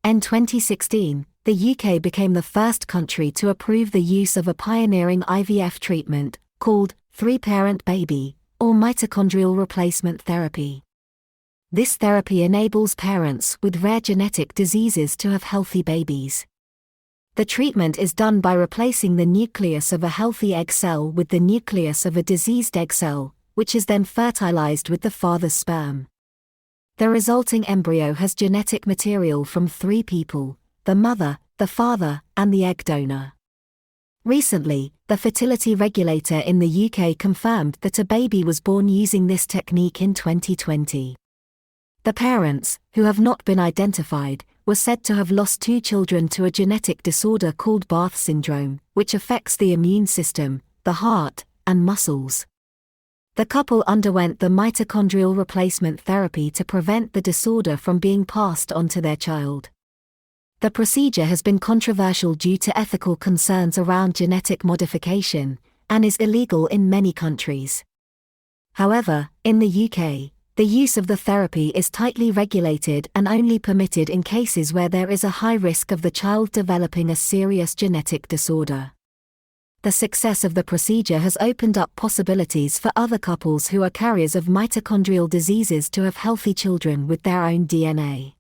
In 2016, the UK became the first country to approve the use of a pioneering IVF treatment, called three-parent baby, or mitochondrial replacement therapy. This therapy enables parents with rare genetic diseases to have healthy babies. The treatment is done by replacing the nucleus of a healthy egg cell with the nucleus of a diseased egg cell, which is then fertilized with the father's sperm. The resulting embryo has genetic material from 3 people: the mother, the father, and the egg donor. Recently, the fertility regulator in the UK confirmed that a baby was born using this technique in 2020. The parents, who have not been identified, were said to have lost 2 children to a genetic disorder called Barth syndrome, which affects the immune system, the heart, and muscles. The couple underwent the mitochondrial replacement therapy to prevent the disorder from being passed on to their child. The procedure has been controversial due to ethical concerns around genetic modification, and is illegal in many countries. However, in the UK, the use of the therapy is tightly regulated and only permitted in cases where there is a high risk of the child developing a serious genetic disorder. The success of the procedure has opened up possibilities for other couples who are carriers of mitochondrial diseases to have healthy children with their own DNA.